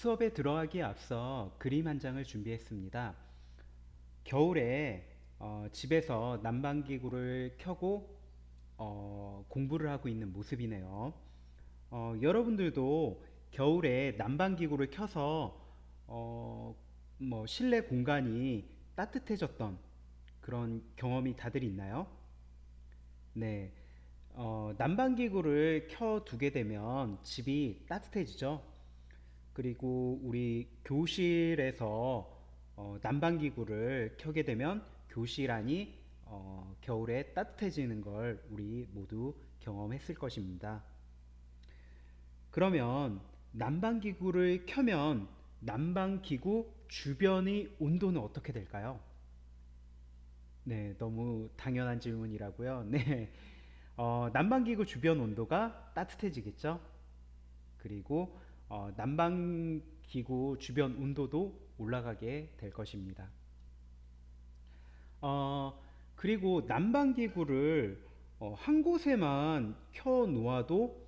수업에 들어가기에 앞서 그림 한 장을 준비했습니다. 겨울에 집에서 난방기구를 켜고 공부를 하고 있는 모습이네요. 여러분들도 겨울에 난방기구를 켜서 어, 실내 공간이 따뜻해졌던 그런 경험이 다들 있나요? 네. 난방기구를 켜두게 되면 집이 따뜻해지죠. 그리고 우리 교실에서 난방기구를 켜게 되면 교실 안이 겨울에 따뜻해지는 걸 우리 모두 경험했을 것입니다. 그러면 난방기구를 켜면 난방기구 주변의 온도는 어떻게 될까요? 네, 너무 당연한 질문이라고요. 네, 난방기구 주변 온도가 따뜻해지겠죠? 그리고 난방기구 주변 온도도 올라가게 될 것입니다. 어, 그리고 난방기구를 한 곳에만 켜 놓아도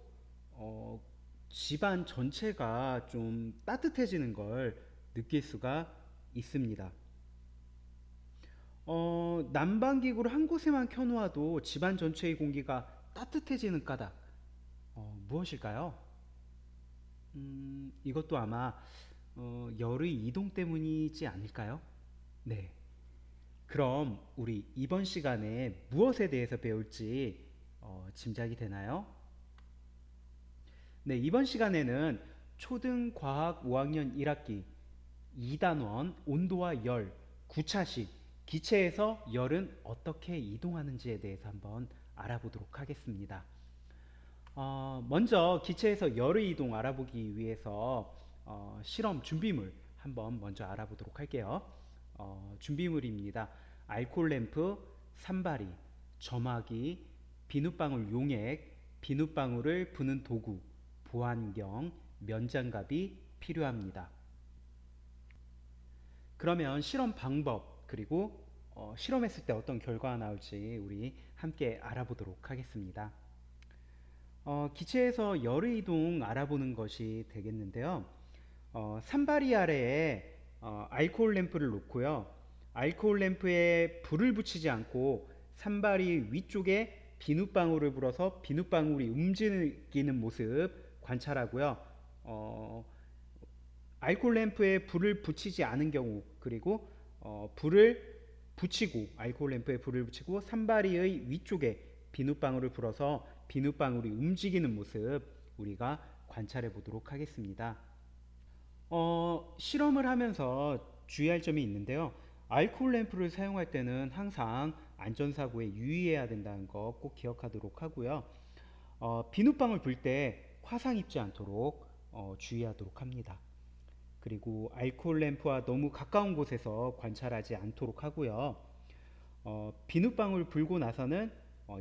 어, 집안 전체가 좀 따뜻해지는 걸 느낄 수가 있습니다. 난방기구를 한 곳에만 켜놓아도 집안 전체의 공기가 따뜻해지는 까닭, 무엇일까요? 이것도 아마 열의 이동 때문이지 않을까요? 네. 그럼 우리 이번 시간에 무엇에 대해서 배울지 짐작이 되나요? 네, 이번 시간에는 초등과학 5학년 1학기 2단원 온도와 열 9차식 기체에서 열은 어떻게 이동하는지에 대해서 한번 알아보도록 하겠습니다. 먼저 기체에서 열의 이동 알아보기 위해서 실험 준비물 한번 먼저 알아보도록 할게요. 준비물입니다. 알코올 램프, 산발이, 점화기, 비눗방울 용액, 비눗방울을 부는 도구, 보안경, 면장갑이 필요합니다. 그러면 실험 방법 그리고 실험했을 때 어떤 결과가 나올지 우리 함께 알아보도록 하겠습니다. 기체에서 열의 이동 알아보는 것이 되겠는데요. 산발이 아래에 알코올 램프를 놓고요. 알코올 램프에 불을 붙이지 않고 산발이 위쪽에 비눗방울을 불어서 비눗방울이 움직이는 모습 관찰하고요. 어, 알코올 램프에 불을 붙이지 않은 경우 그리고 불을 붙이고 알코올 램프에 불을 붙이고 산발이의 위쪽에 비눗방울을 불어서 비눗방울이 움직이는 모습 우리가 관찰해 보도록 하겠습니다. 실험을 하면서 주의할 점이 있는데요. 알코올 램프를 사용할 때는 항상 안전사고에 유의해야 된다는 거 꼭 기억하도록 하고요. 비눗방울 불 때 화상 입지 않도록 주의하도록 합니다. 그리고 알코올 램프와 너무 가까운 곳에서 관찰하지 않도록 하고요. 비눗방울 불고 나서는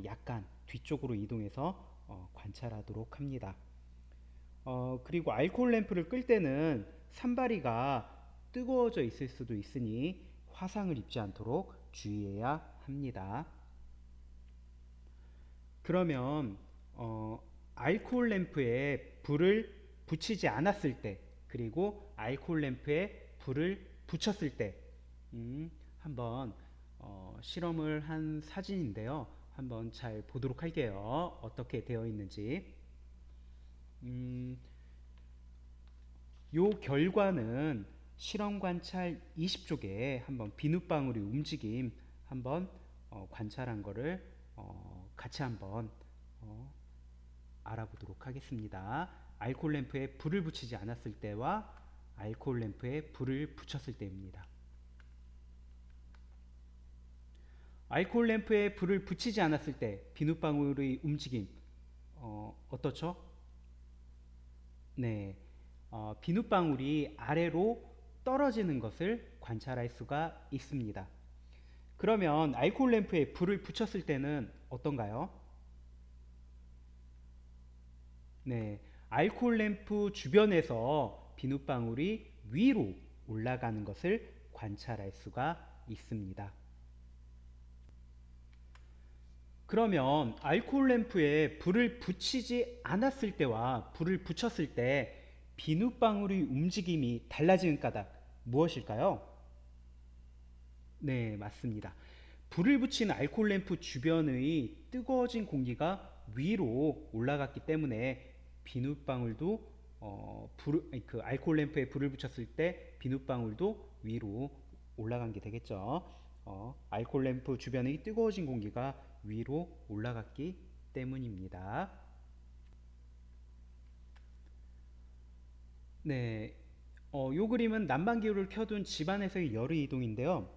약간 뒤쪽으로 이동해서 관찰하도록 합니다. 그리고 알코올 램프를 끌 때는 산발이가 뜨거워져 있을 수도 있으니 화상을 입지 않도록 주의해야 합니다. 그러면 알코올 램프에 불을 붙이지 않았을 때 그리고 알코올 램프에 불을 붙였을 때 한번 실험을 한 사진인데요. 한번 잘 보도록 할게요. 어떻게 되어 있는지. 요 결과는 실험 관찰 20쪽에 한번 비눗방울이 움직임 한번 관찰한 거를 같이 한번 어, 알아보도록 하겠습니다. 알코올 램프에 불을 붙이지 않았을 때와 알코올 램프에 불을 붙였을 때입니다. 알코올 램프에 불을 붙이지 않았을 때 비눗방울의 움직임 어떻죠? 네, 비눗방울이 아래로 떨어지는 것을 관찰할 수가 있습니다. 그러면 알코올 램프에 불을 붙였을 때는 어떤가요? 네, 알코올 램프 주변에서 비눗방울이 위로 올라가는 것을 관찰할 수가 있습니다. 그러면 알코올 램프에 불을 붙이지 않았을 때와 불을 붙였을 때 비눗방울의 움직임이 달라지는 까닭 무엇일까요? 네, 맞습니다. 불을 붙인 알코올 램프 주변의 뜨거워진 공기가 위로 올라갔기 때문에 비눗방울도 그 알코올 램프에 불을 붙였을 때 비눗방울도 위로 올라간 게 되겠죠. 알코올 램프 주변의 뜨거워진 공기가 위로 올라갔기 때문입니다. 네, 요 그림은 난방기구를 켜둔 집안에서의 열의 이동인데요.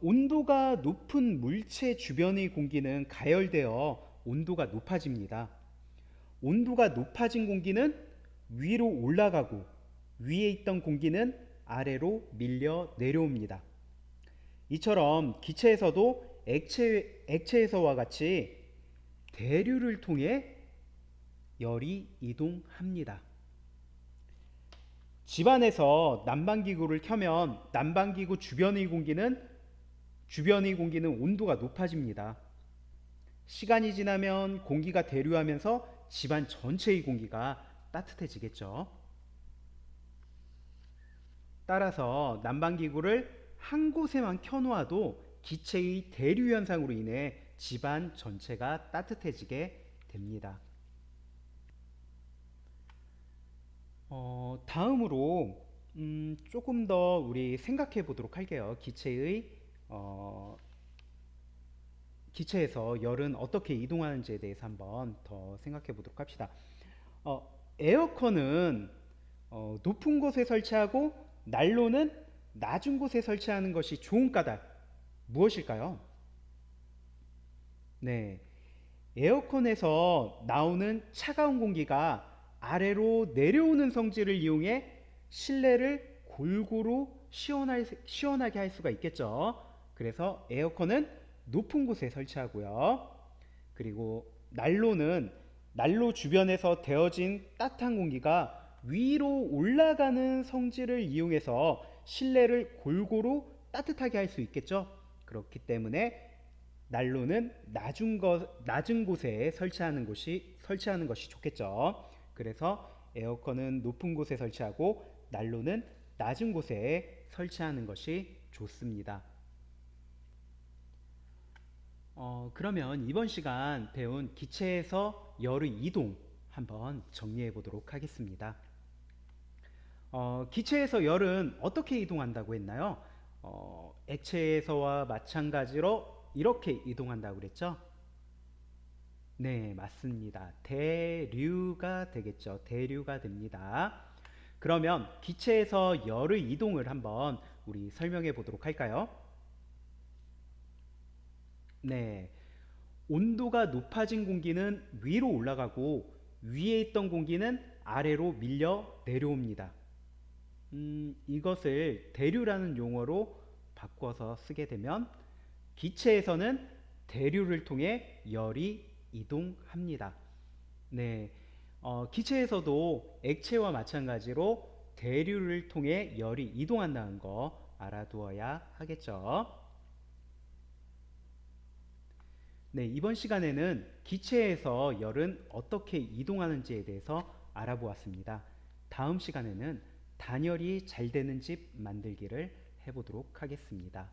온도가 높은 물체 주변의 공기는 가열되어 온도가 높아집니다. 온도가 높아진 공기는 위로 올라가고 위에 있던 공기는 아래로 밀려 내려옵니다. 이처럼 기체에서도 액체에서와 같이 대류를 통해 열이 이동합니다. 집안에서 난방기구를 켜면 난방기구 주변의 공기는 온도가 높아집니다. 시간이 지나면 공기가 대류하면서 집안 전체의 공기가 따뜻해지겠죠. 따라서 난방기구를 한 곳에만 켜놓아도 기체의 대류 현상으로 인해 집안 전체가 따뜻해지게 됩니다. 다음으로 조금 더 우리 생각해 보도록 할게요. 기체에서 열은 어떻게 이동하는지에 대해서 한번 더 생각해 보도록 합시다. 에어컨은 높은 곳에 설치하고 난로는 낮은 곳에 설치하는 것이 좋은 까닭 무엇일까요? 네, 에어컨에서 나오는 차가운 공기가 아래로 내려오는 성질을 이용해 실내를 골고루 시원하게 할 수가 있겠죠. 그래서 에어컨은 높은 곳에 설치하고요. 그리고 난로는 난로 주변에서 데워진 따뜻한 공기가 위로 올라가는 성질을 이용해서 실내를 골고루 따뜻하게 할 수 있겠죠. 그렇기 때문에 난로는 낮은 곳에 설치하는 것이 좋겠죠. 그래서 에어컨은 높은 곳에 설치하고 난로는 낮은 곳에 설치하는 것이 좋습니다. 그러면 이번 시간 배운 기체에서 열의 이동 한번 정리해 보도록 하겠습니다. 기체에서 열은 어떻게 이동한다고 했나요? 액체에서와 마찬가지로 이렇게 이동한다고 그랬죠? 네, 맞습니다. 대류가 되겠죠. 대류가 됩니다. 그러면 기체에서 열의 이동을 한번 우리 설명해 보도록 할까요? 네, 온도가 높아진 공기는 위로 올라가고 위에 있던 공기는 아래로 밀려 내려옵니다. 이것을 대류라는 용어로 바꿔서 쓰게 되면 기체에서는 대류를 통해 열이 이동합니다. 네, 기체에서도 액체와 마찬가지로 대류를 통해 열이 이동한다는 거 알아두어야 하겠죠. 네, 이번 시간에는 기체에서 열은 어떻게 이동하는지에 대해서 알아보았습니다. 다음 시간에는 단열이 잘 되는 집 만들기를 해보도록 하겠습니다.